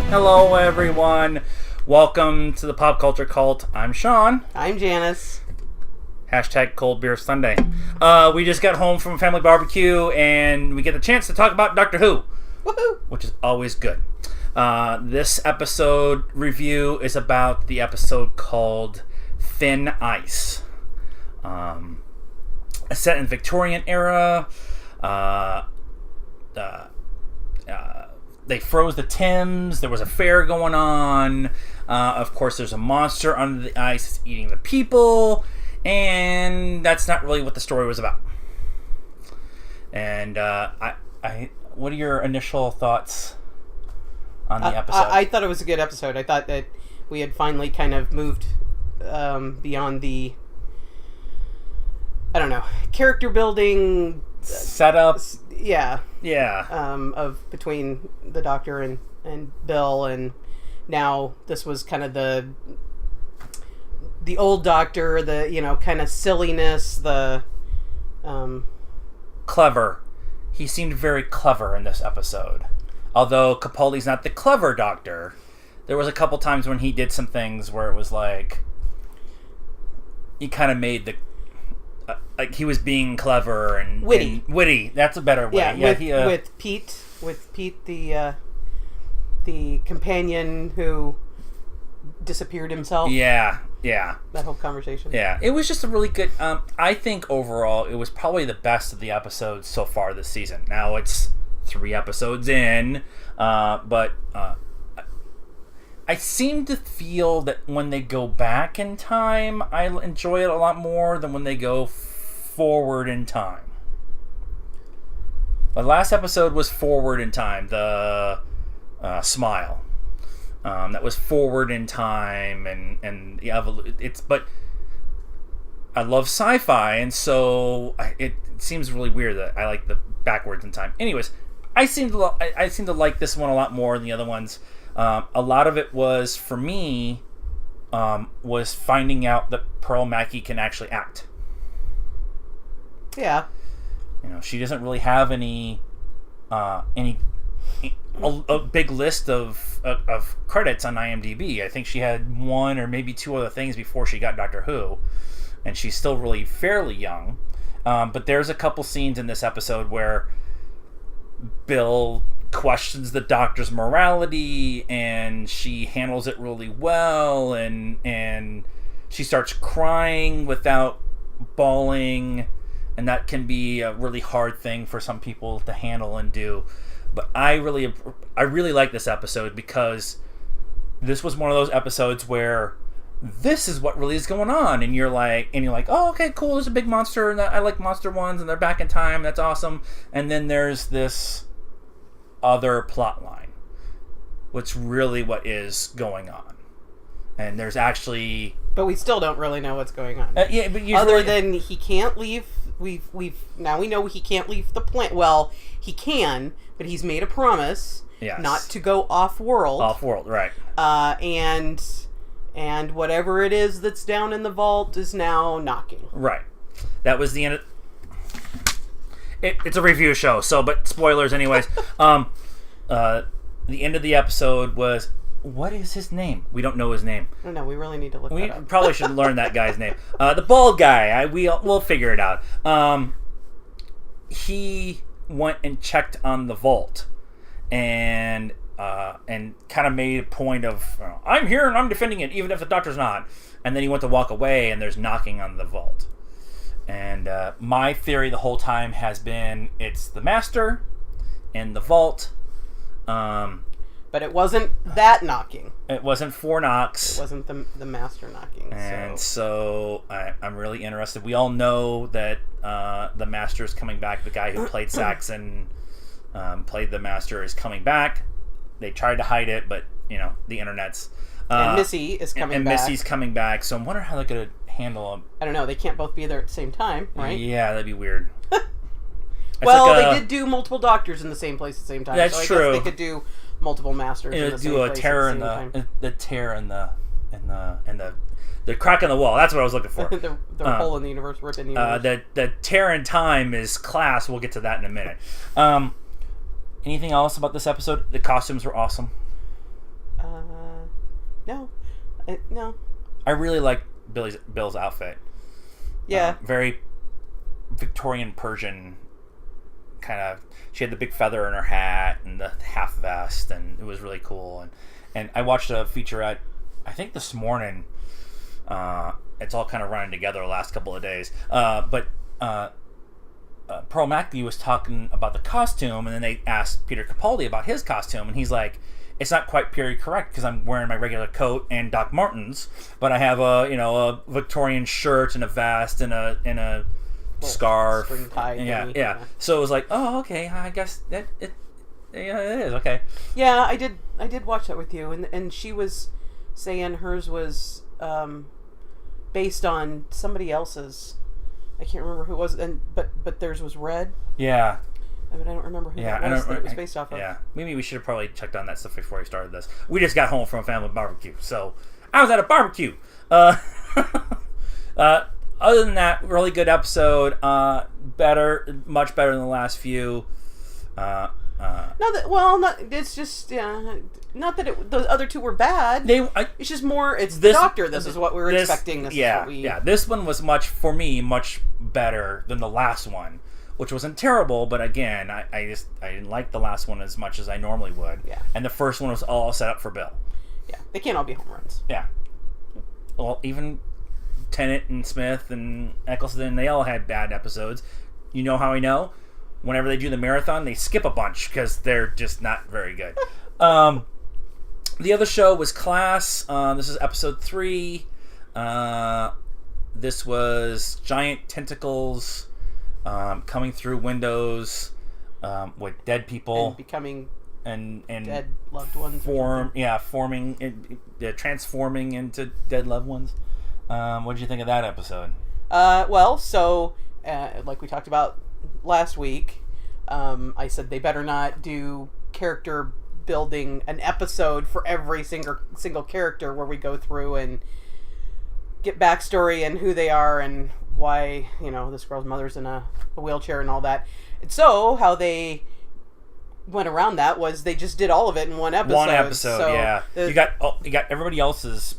Hello, everyone. Welcome to the Pop Culture Cult. I'm Sean. I'm Janice. Hashtag Cold Beer Sunday. We just got home from family barbecue, and we get the chance to talk about Doctor Who. Woohoo! Which is always good. This episode review is about the episode called Thin Ice. Set in Victorian era. They froze the Thames. There was a fair going on. Of course, there's a monster under the ice that's eating the people. And that's not really what the story was about. And what are your initial thoughts on the episode? I thought it was a good episode. I thought that we had finally kind of moved beyond the, I don't know, character building setup. Yeah. Of between the Doctor and Bill, and now this was kind of the old Doctor, the kind of silliness, the clever. He seemed very clever in this episode. Although Capaldi's not the clever Doctor, there was a couple times when he did some things where it was like he kind of made the like he was being clever and witty. And witty. That's a better way. Yeah, with Pete, the companion who disappeared himself. Yeah. That whole conversation. Yeah, it was just a really good. I think overall it was probably the best of the episodes so far this season. Now it's 3 episodes in, but I seem to feel that when they go back in time, I enjoy it a lot more than when they go forward in time. The last episode was forward in time, the Smile. That was forward in time, and the but I love sci-fi, and so it seems really weird that I like the backwards in time. Anyways, I seem to like this one a lot more than the other ones. A lot of it was, for me, was finding out that Pearl Mackie can actually act. Yeah. She doesn't really have any a big list of credits on IMDb. I think she had 1 or maybe 2 other things before she got Doctor Who, and she's still really fairly young. But there's a couple scenes in this episode where Bill questions the Doctor's morality, and she handles it really well, and she starts crying without bawling, and that can be a really hard thing for some people to handle and do. But I really like this episode because this was one of those episodes where this is what really is going on, and you're like, oh, okay, cool, there's a big monster, and I like monster ones, and they're back in time, that's awesome. And then there's this other plot line, which really what is going on, and there's actually, but we still don't really know what's going on. But other than he can't leave. Now we know he can't leave the planet. Well, he can, but he's made a promise not to go off world. Off world, right? And whatever it is that's down in the vault is now knocking. Right. That was the end of it's a review show, but spoilers anyways. The end of the episode was, what is his name? We don't know his name. I don't know. We really need to look that up. We probably should learn that guy's name. The bald guy. We'll figure it out. He went and checked on the vault, and kind of made a point of, I'm here and I'm defending it, even if the Doctor's not. And then he went to walk away, and there's knocking on the vault. And my theory the whole time has been it's the Master and the vault. But it wasn't that knocking. It wasn't 4 knocks. It wasn't the Master knocking. And so I'm really interested. We all know that the Master is coming back. The guy who played sax and played the Master is coming back. They tried to hide it, but the internet's. And Missy is coming back. And Missy's coming back. So I'm wondering how they're going to handle them. I don't know. They can't both be there at the same time, right? Yeah, that'd be weird. Well, they did do multiple Doctors in the same place at the same time. That's true. I guess they could do multiple Masters in the same place. Do a tear in the crack in the wall. That's what I was looking for. the hole in the universe, rip in the universe. The tear in time is class. We'll get to that in a minute. Anything else about this episode? The costumes were awesome. No. No. I really like Bill's outfit. Yeah. Very Victorian Persian kind of. She had the big feather in her hat and the half vest, and it was really cool. And I watched a featurette, I think this morning. It's all kind of running together the last couple of days. But Pearl Mackie was talking about the costume, and then they asked Peter Capaldi about his costume, and he's like, "It's not quite period correct because I'm wearing my regular coat and Doc Martens, but I have a Victorian shirt and a vest and a scarf, string tie, yeah. So it was like, oh, okay, I guess it is okay. Yeah, I did watch that with you, and she was saying hers was based on somebody else's. I can't remember who it was, but theirs was red. Yeah. I don't remember who that was that it was based off of. Yeah, maybe we should have probably checked on that stuff before we started this. We just got home from a family barbecue, so I was at a barbecue. Other than that, really good episode. Much better than the last few. It's just not that the other two were bad. It's just more. It's the Doctor. This is what we were expecting. This one was much better than the last one, which wasn't terrible. But again, I didn't like the last one as much as I normally would. Yeah. And the first one was all set up for Bill. Yeah, they can't all be home runs. Yeah. Well, even Tennant and Smith and Eccleston, they all had bad episodes. You know how I know? Whenever they do the marathon, they skip a bunch because they're just not very good. The other show was Class. This is episode 3. This was giant tentacles coming through windows with dead people and becoming and dead loved ones. Transforming into dead loved ones. What did you think of that episode? Like we talked about last week, I said they better not do character building an episode for every single character where we go through and get backstory and who they are and why this girl's mother's in a wheelchair and all that. And so how they went around that was they just did all of it in one episode. So you got everybody else's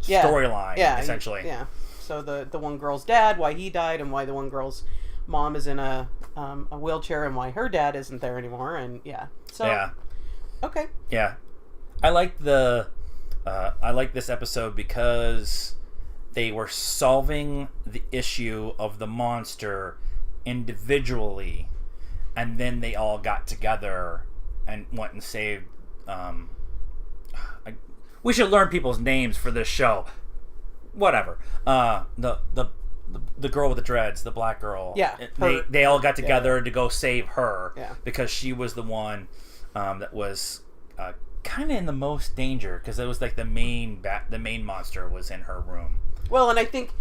storyline, essentially. Yeah. So the one girl's dad, why he died, and why the one girl's mom is in a wheelchair, and why her dad isn't there anymore, and okay. Yeah, I like this episode because they were solving the issue of the monster individually, and then they all got together and went and saved. We should learn people's names for this show. Whatever. The girl with the dreads, the black girl. Yeah. They all got together to go save her. Yeah. Because she was the one that was kind of in the most danger, because it was like the main monster was in her room. Well, and I think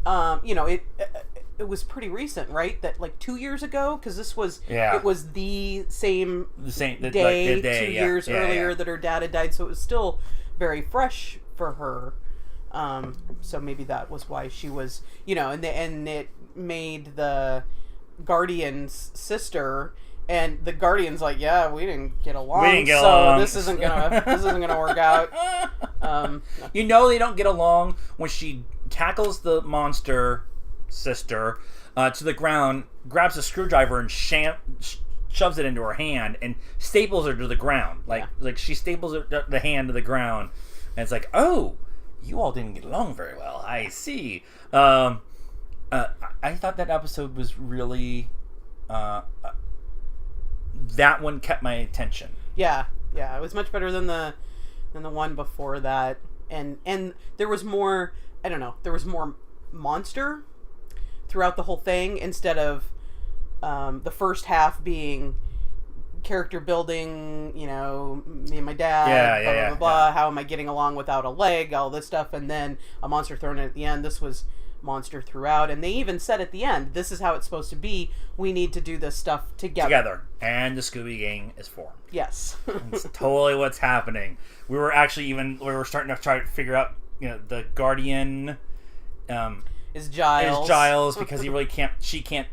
it was pretty recent, right? That like 2 years ago, because this was it was the same day 2 years earlier that her dad had died, so it was still very fresh for her. So maybe that was why she was, and it made the Guardian's sister, and the Guardian's like, yeah, we didn't get along, so this isn't gonna work out. They don't get along when she tackles the monster sister to the ground, grabs a screwdriver and shoves it into her hand and staples her to the ground. Like she staples the hand to the ground, and it's like, oh, you all didn't get along very well. I see. I thought that episode was really that one kept my attention. Yeah, it was much better than the one before that, and there was more. I don't know. There was more monster throughout the whole thing instead of the first half being character building, me and my dad, blah, how am I getting along without a leg, all this stuff, and then a monster thrown in at the end. This was monster throughout, and they even said at the end, this is how it's supposed to be. We need to do this stuff together. And the Scooby Gang is formed. Yes. It's totally what's happening. We were starting to try to figure out, the Guardian is Giles because she can't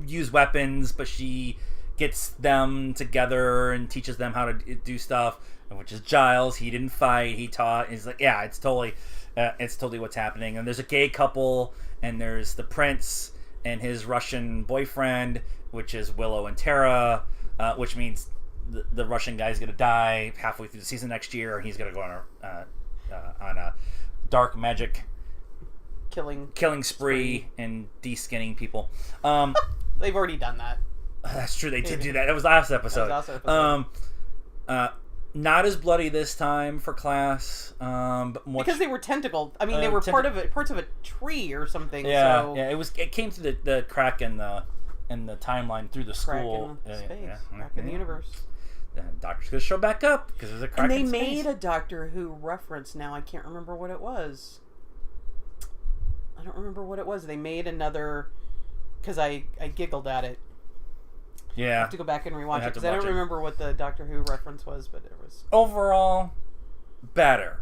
use weapons, but she gets them together and teaches them how to do stuff. which is Giles. He didn't fight. He taught. He's like, yeah, it's totally what's happening. And there's a gay couple, and there's the prince and his Russian boyfriend, which is Willow and Tara, which means the Russian guy's gonna die halfway through the season next year, and he's gonna go on a dark magic killing spree and de-skinning people. They've already done that. That's true. They did do that. That was last episode. Not as bloody this time for class, but much, because they were tentacled. I mean, they were parts of a tree or something. Yeah, so. yeah. It came through the crack in the timeline through the school. Crack in space. Crack in the universe. The Doctor's gonna show back up because there's a crack in space. And they made a Doctor Who reference. Now I can't remember what it was. I don't remember what it was. They made another, because I giggled at it. Yeah. I have to go back and rewatch it because I don't remember what the Doctor Who reference was, but it was... Overall, better.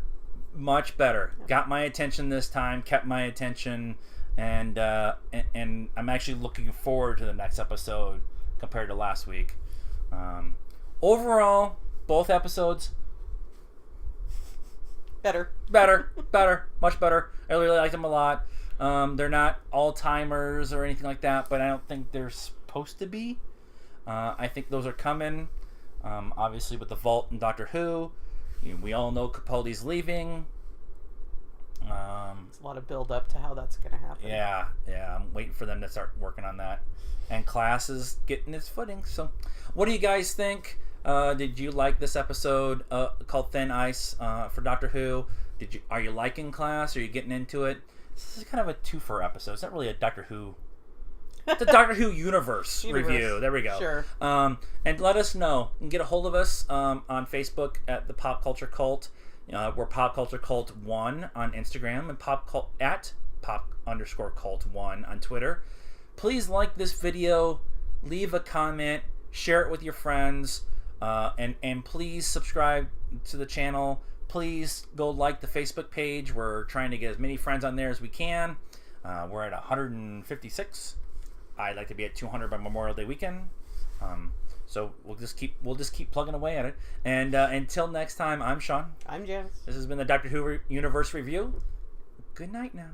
Much better. Yeah. Got my attention this time, kept my attention, and I'm actually looking forward to the next episode compared to last week. Overall, both episodes... Better, much better. I really like them a lot. They're not all-timers or anything like that, but I don't think they're supposed to be. I think those are coming. Obviously, with the Vault and Doctor Who, we all know Capaldi's leaving. It's a lot of build-up to how that's going to happen. Yeah. I'm waiting for them to start working on that. And class is getting its footing. So, what do you guys think? Did you like this episode called Thin Ice for Doctor Who? Are you liking class? Are you getting into it? This is kind of a twofer episode. It's not really a Doctor Who. It's a Doctor Who universe review. There we go. Sure. And let us know. You can get a hold of us on Facebook at the Pop Culture Cult. We're Pop Culture Cult 1 on Instagram and at Pop_Cult 1 on Twitter. Please like this video, leave a comment, share it with your friends, and please subscribe to the channel. Please go like the Facebook page. We're trying to get as many friends on there as we can. We're at 156. I'd like to be at 200 by Memorial Day weekend. So we'll just keep plugging away at it. And until next time, I'm Sean. I'm Janice. This has been the Doctor Who Universe Review. Good night now.